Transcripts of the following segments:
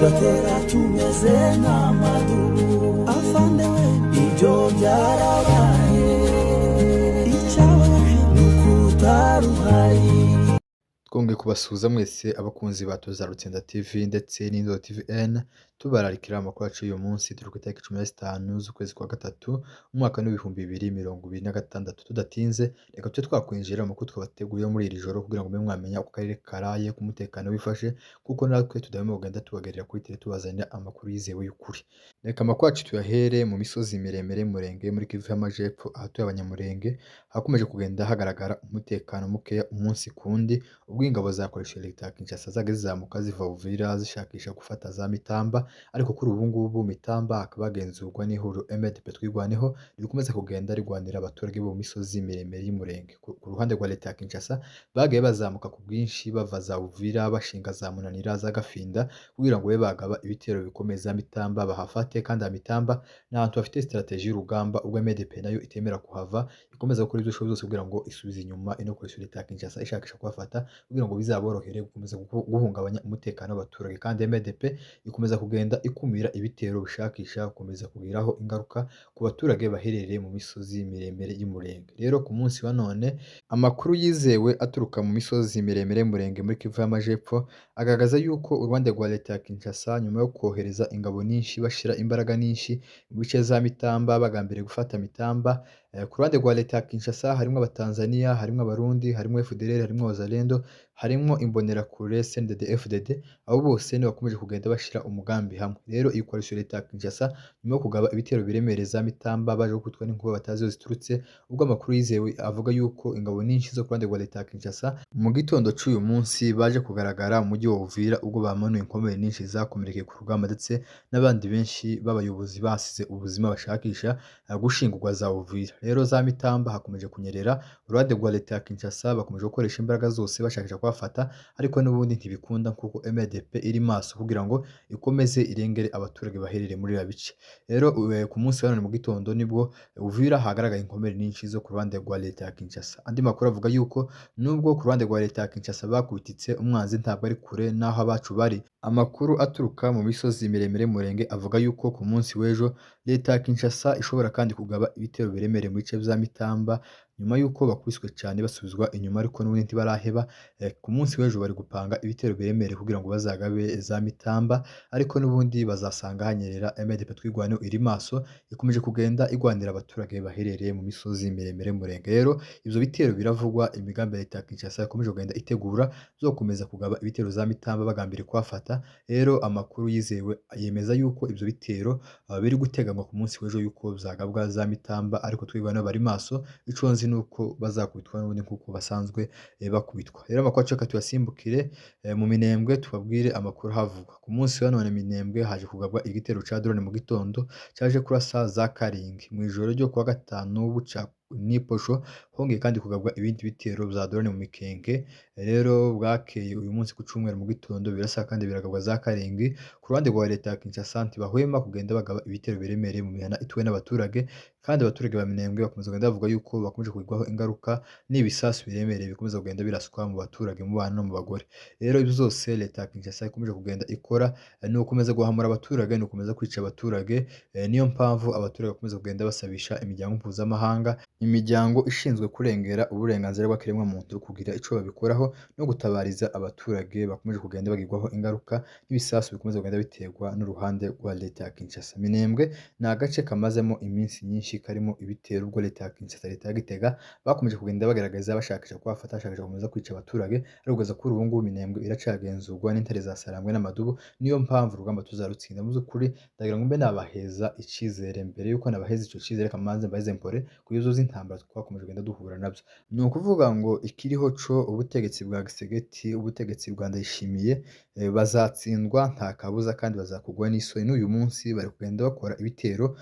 tugatera tumeze nk'amadubu afande we ibyo byarabaye icyababaje ni ukutaruhari. Twongeye kubasuhuza mwese abakunzi ba Tuza Rutsinda TV ndetse n'Indoro TVN, tubararikira amakuru yacu y'uyu munsi turi ku itariki 15 z'ukwezi kwa gatatu umwaka w'ibihumbi 2026. Tudatinze reka tujye twakwinjira mu makuru twabateguriye muri iri joro kugira ngo mube mwamenya uko akarere karaye ku mutekano wifashe, kuko natwe tudahwema kugenda tubagarira kuri tele tubazanira amakuru yizewe y'ukuri. Reka amakuru yacu tuyahere mu misozi miremire y'Umurenge muri Kivu y'Amajepfo ahatuye Abanyamurenge hakomeje kugenda hagaragara umutekano mukeya umunsi kundi, ubwo ingabo zakoresheje leta ya Kinshasa zaga zizamuka ziva Uvira zishakisha gufata za Mitamba, ariko kuri ubu ngubu Mitamba akaba agenzurwa n'ihuriro MDP Twirwaneho rikomeza kugenda rigwanira abaturage bo mu misozi miremire y'Umurenge. Ku ruhande rwa leta ya Kinshasa bagaye bazamuka ku bwinshi bava za Uvira bashinga za Munanira za Gafinda kugira ngo babe bagaba ibitero bikomeza Mitamba bahafate, kandi Mitamba ni ahantu bafite strategie y'urugamba, ubwo MDP nayo itemera kuhava ikomeza gukora ibyo ishoboye byose kugira ngo isubize inyuma inokoresha leta ya Kinshasa ishakisha kuhafata kugira ngo bizaborohere gukomeza guhungabanya umutekano w'abaturage, kandi MDP ikomeza kugenda ikumira ibitero bishakisha gukomeza kugiraho ingaruka ku baturage baherereye mu misozi miremire y'Umurenge. Rero ku munsi wa none amakuru yizewe aturuka mu misozi miremire y'Umurenge muri Kivu y'Amajepfo agaragaza yuko uruhande rwa leta ya Kinshasa nyuma yo kohereza ingabo nyinshi bashira imbaraga nyinshi mu bice za Mitamba bagambiriye gufata Mitamba, ku ruhande rwa leta ya Kinshasa harimo Abatanzania, harimo Abarundi, harimo FDLR, harimo Wazalendo, harimo Imbonerakure CNDD FDD, abo bose ni bakomeje kugenda bashira umugambi hamwe. Rero iyi coalition leta ya Kinshasa nyuma yo kugaba ibitero biremereza Mitamba baje gukutwa n'inkuba batazi ziturutse, ubwo amakuru yizewe avuga yuko ingabo nyinshi zo ku ruhande rwa leta ya Kinshasa mu gitondo cy'uyu munsi baje kugaragara mu mujyi wa Uvira, ubwo bamanuye inkomere nyinshi zakomerekeye ku rugamba ndetse n'abandi benshi b'abayobozi basize ubuzima bashakisha gushingurwa za Uvira. Rero za Mitamba hakomeje kunyerera, uruhande rwa leta ya Kinshasa bakomeje gukoresha imbaraga zose bashakisha kubafata, ariko n'ubundi ntibikunda kuko MDP iri maso kugira ngo ikomeze irengere abaturage baherereye muri ya bice. Rero ku munsi wa none mu gitondo nibwo Uvira hagaragaye inkomere nyinshi zo ku ruhande rwa leta ya Kinshasa. Andi makuru avuga yuko nubwo ku ruhande rwa leta ya Kinshasa bakubititse umwanzi ntabwo ari kure n'aho abacu bari. Amakuru aturuka mu misozi miremire y'Umurenge avuga yuko ku munsi w'ejo leta ya Kinshasa ishobora kandi kugaba ibitero biremereye mu bice bya Mitamba nyuma yuko bakubiswe cyane basubizwa inyuma, ariko n'ubundi ntibaraheba. Ku munsi w'ejo bari gupanga ibitero biremereye kugira ngo bazagabe za Mitamba, ariko n'ubundi bazasanga hanyerera. MDP Twirwaneho iri maso ikomeje kugenda igwanira abaturage baherereye mu misozi miremire y'Umurenge. Rero ivyo bitero biravugwa imigambi ya leta ya Kinshasa ikomeje kugenda itegura zo gukomeza kugaba ibitero za Mitamba bagambiriye kuhafata. Rero amakuru yizewe yemeza yuko ivyo bitero biri guteganywa ku munsi w'ejo yuko zagabwa za Mitamba, ariko Twirwaneho bari maso ico nzi nuko bazakubitwa n'ubundi nkuko basanzwe bakubitwa. Rero amakuru aca tuyasimbukire mu Minembwe tubabwire amakuru havugwa. Ku munsi wa none Minembwe haje kugabwa igitero ca drone mu gitondo cyaje kurasa za Karingi mu ijoro ryo kuwa gatanu buca n'iposho, hongeye kandi kugabwa ibindi bitero bya drone mu Mikenge. Rero bwakeye uyu munsi ku cyumweru mu gitondo birasa kandi biragabwa za Karingi. Ku ruhande rwa leta ya Kinshasa ntibahwema kugenda bagaba ibitero biremereye mu mihana ituwe n'abaturage, kandi abaturage ba Minembwe bakomeza kugenda bavuga yuko bakomeje kugirwaho ingaruka n'ibisasu biremereye bikomeza kugenda biraswa mu baturage, mu bana no mu bagore. Rero ibyo zose leta ya Kinshasa ikomeje kugenda ikora ni ukomeza guhamura abaturage, ni ukomeza kwica abaturage. Niyo mpamvu abaturage bakomeza kugenda basabisha imiryango mpuzamahanga, imiryango ishinzwe kurengera uburenganzira bw'ikiremwamuntu kugira ico babikoraho no gutabariza abaturage bakomeje kugenda bagirwaho ingaruka n'ibisasu bikomeza kugenda biterwa n'uruhande rwa leta ya Kinshasa. Minembwe ni agace kamazemo iminsi nyinshi karimo ibitero, ubwo leta ya Kinshasa leta ya Gitega bakomeje kugenda bagaragaza bashakisha kubafata, bashakisha gukomeza kwica abaturage, ariko kugeza kuri ubu ngubu Minembwe iracagenzurwa n'intare za Sarambwe n'Amadubu. Niyo mpamvu urugamba tuzarutsinda mu by'ukuri. Ndagira ngo mbe nabaheza icizere mbere yuko nabaheza ico cizere kamanze mbaheze mpore kuyozo z'intambara twakomeje kugenda duhura nabyo. Ni ukuvuga ngo ikiriho co ubutegetsi bwa Gisegeti, ubutegetsi bwa Ndayishimiye bazatsindwa nta kabuza, kandi bazakugwa n'isoni. N'uyu munsi bari kugenda bakora ibitero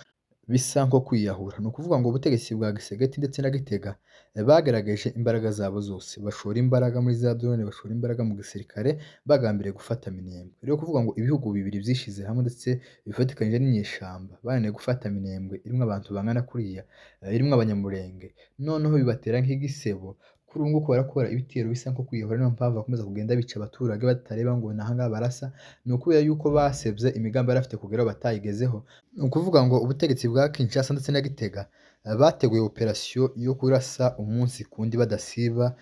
bisa nko kwiyahura. Ni ukuvuga ngo ubutegetsi bwa Gisegeti ndetse na Gitega bagaragaje imbaraga zabo zose, bashora imbaraga muri za drone, bashora imbaraga mu gisirikare bagambiriye gufata Minembwe. Rero kuvuga ngo ibihugu bibiri byishize hamwe ndetse bifatikanyije n'inyeshamba bananiye gufata Minembwe irimwo abantu bangana kuriya, irimwo Abanyamurenge, noneho bibatera nk'igisebo kuri ubu ngubu barakora ibitero bisa nko kwiyahura niyo mpamvu bakomeza kugenda bica abaturage batareba ngo ni aha ngaha barasa, ni ukubera yuko basebye imigambi bari bafite kugeraho batayigezeho. Ni ukuvuga ngo ubutegetsi bwa Kinshasa ndetse na Gitega bateguye operasiyo yo kurasa umunsi ku wundi badasiba.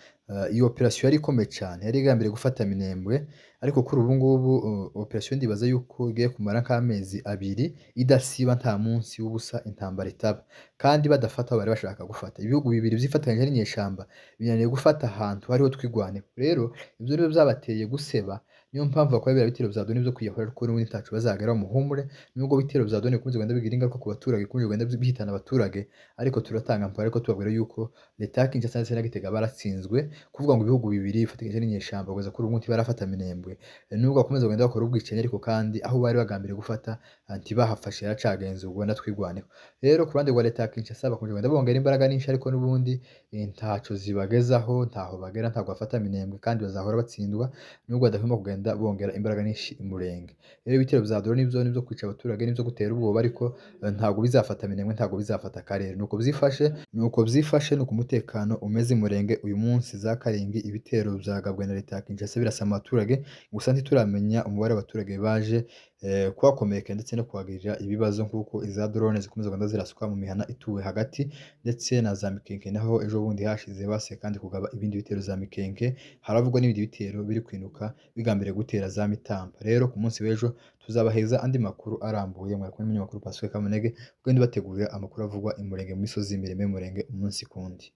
Iyo operasiyo yari ikomeye cyane, yari igambiriye gufata Minembwe, ariko kuri ubu ngubu operasiyo ndibaza yuko igiye kumara nk'amezi abiri idasiba, nta munsi w'ubusa intambara itaba, kandi badafata aho bari bashaka gufata. Ibihugu bibiri vyifatanyije n'inyeshamba binaniye gufata ahantu hariho twigwaneho. Rero ivyo nivyo vyabateye guseba, niyo mpamvu bakora biriya bitero vya drone vyo kwiyahura, ariko n'ubundi ntaco bazageraho muhumure. Nubwo ibitero vya drone bikunze kugenda bigira ingaruka ku baturage, bikunze kugenda bihitana abaturage, ariko turatanga mpora, ariko tubabwira yuko leta ya Kinshasa ndetse na Gitega baratsinzwe. Kuvuga ngo ibihugu bibiri bifatanyije n'inyeshamba kugeza kuri ubu ngubu ntibarafata Minembwe. Nubwo bakomeza kugenda bakora ubwicanyi, ariko kandi aho bari bagambiriye gufata ntibahafashe, haracagenzurwa na twigwaneho. Rero ku ruhande rwa leta ya Kinshasa bakomeje kugenda bongera imbaraga nyinshi, ariko n'ubundi ntaco zibagezaho, ntaho bagera, ntabwo bafata Minembwe, kandi bazahora batsindwa nubwo badahwema kugenda bongera imbaraga nyinshi i Murenge. Rero ibitero vya drone nivyo kwica abaturage, nivyo gutera ubwoba, ariko ntabwo bizafata Minembwe, ntabwo bizafata akarere. Nuko vyifashe, nuko umutekano umeze i Murenge uyu munsi. Za Karingi ibitero vyagabwe na leta ya Kinshasa birasa mu baturage, gusa ntituramenya umubare w'abaturage baje kuhakomereka ndetse no kuhagirira ibibazo, nk'uko iza drone zikomeza kugenda ziraswa mu mihana ituwe hagati, ndetse na za Mikenke naho ejo bundi hashize basuye kandi kugaba ibindi bitero za Mikenke. Haravugwa n'ibindi bitero biri kwinuka bigambiriye gutera za Mitamba. Rero ku munsi w'ejo tuzabaheza andi makuru arambuye. Mwari kumwe n'umunyamakuru Pascal Kamunege, ugenda ubategurira amakuru avugwa i Murenge, mu misozi miremire y'Umurenge umunsi ku wundi.